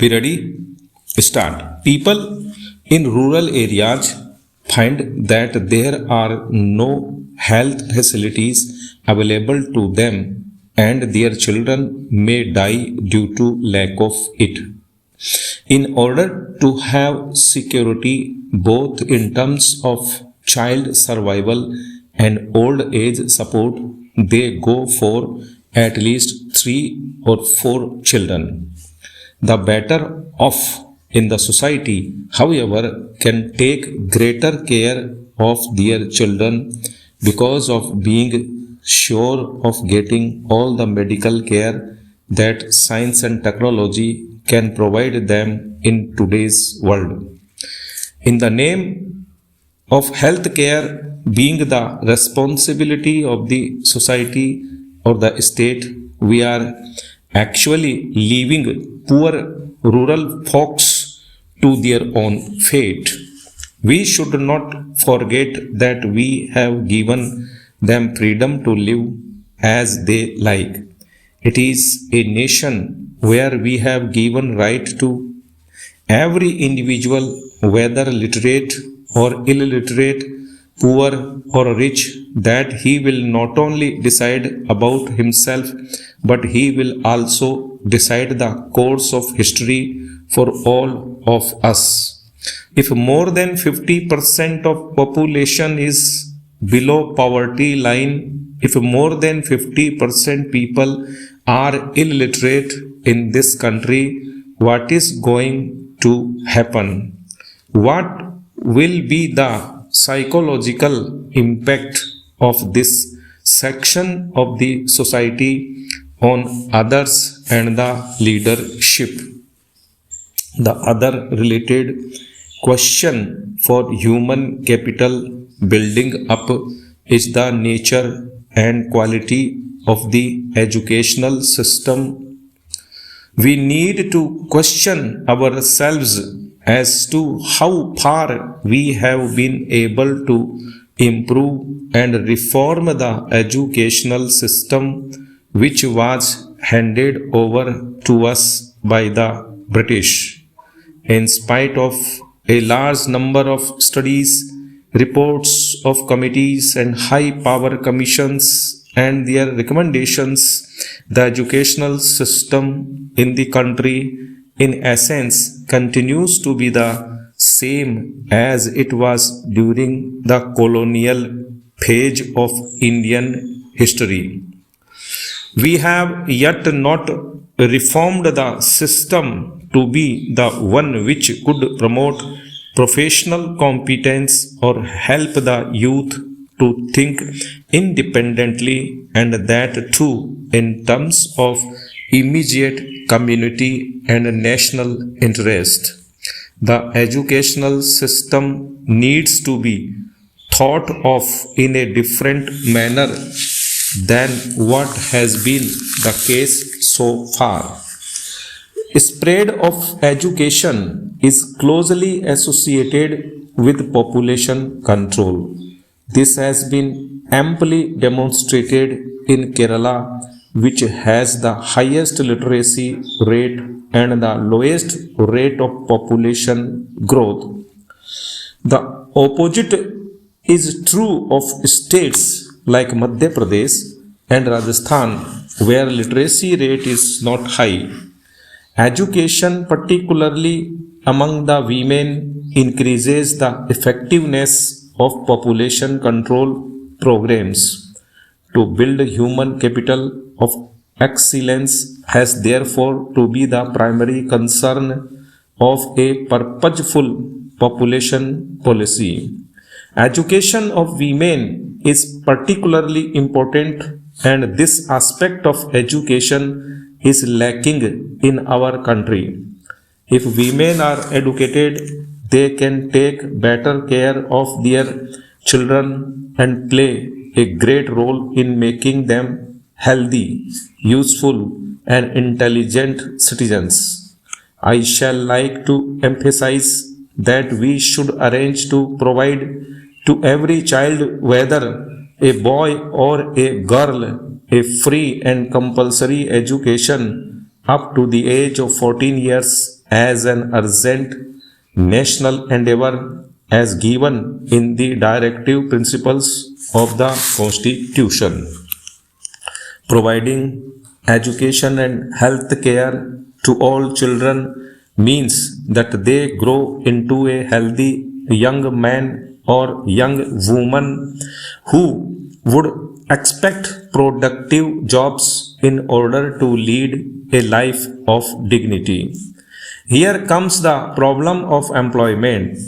Be ready? Start. People in rural areas find that there are no health facilities available to them and their children may die due to lack of it. In order to have security both in terms of child survival and old age support, they go for at least 3 or 4 children. The better off in the society, however, can take greater care of their children because of being sure of getting all the medical care that science and technology can provide them in today's world. In the name of health care being the responsibility of the society or the state, we are actually leaving poor rural folks to their own fate. We should not forget that we have given them freedom to live as they like. It is a nation where we have given right to every individual, whether literate or illiterate, poor or rich, that he will not only decide about himself, but he will also decide the course of history for all of us. If more than 50% of population is below poverty line, if more than 50% people are illiterate in this country, what is going to happen? What will be the psychological impact of this section of the society on others and the leadership? The other related question for human capital building up is the nature and quality of the educational system. We need to question ourselves as to how far we have been able to improve and reform the educational system which was handed over to us by the British. In spite of a large number of studies, reports of committees and high power commissions and their recommendations, the educational system in the country in essence continues to be the same as it was during the colonial phase of Indian history. We have yet not reformed the system to be the one which could promote professional competence or help the youth to think independently, and that too in terms of immediate community and national interest. The educational system needs to be thought of in a different manner than what has been the case so far. Spread of education is closely associated with population control. This has been amply demonstrated in Kerala, which has the highest literacy rate and the lowest rate of population growth. The opposite is true of states like Madhya Pradesh and Rajasthan, where literacy rate is not high. Education, particularly among the women, increases the effectiveness of population control programs. To build human capital of excellence has therefore to be the primary concern of a purposeful population policy. Education of women is particularly important, and this aspect of education is lacking in our country. If women are educated, they can take better care of their children and play a great role in making them healthy, useful, and intelligent citizens. I shall like to emphasize that we should arrange to provide to every child, whether a boy or a girl, a free and compulsory education up to the age of 14 years as an urgent national endeavor as given in the directive principles of the Constitution. Providing education and health care to all children means that they grow into a healthy young man or young woman who would expect productive jobs in order to lead a life of dignity. Here comes the problem of employment.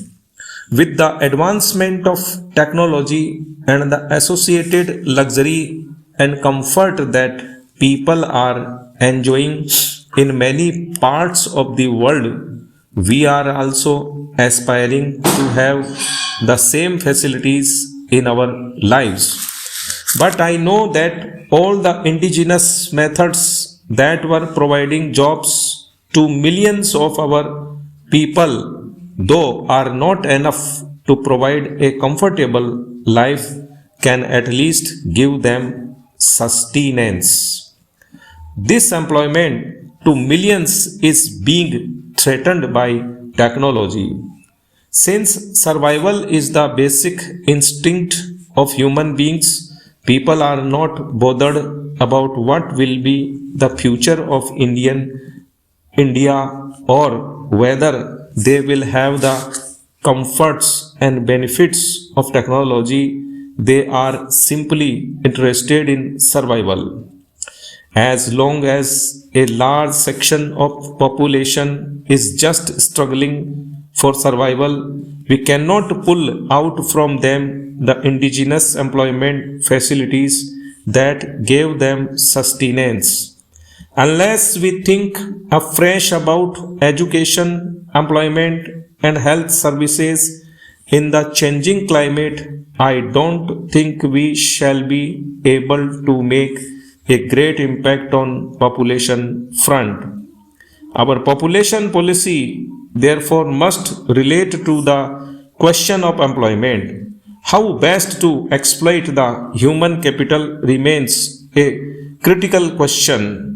With the advancement of technology and the associated luxury and comfort that people are enjoying in many parts of the world, we are also aspiring to have the same facilities in our lives. But I know that all the indigenous methods that were providing jobs to millions of our people, though are not enough to provide a comfortable life, can at least give them sustenance. This employment to millions is being threatened by technology. Since survival is the basic instinct of human beings, people are not bothered about what will be the future of India or whether they will have the comforts and benefits of technology. They are simply interested in survival. As long as a large section of population is just struggling for survival, we cannot pull out from them the indigenous employment facilities that gave them sustenance. Unless we think afresh about education, employment, and health services in the changing climate, I don't think we shall be able to make a great impact on population front. Our population policy therefore must relate to the question of employment. How best to exploit the human capital remains a critical question.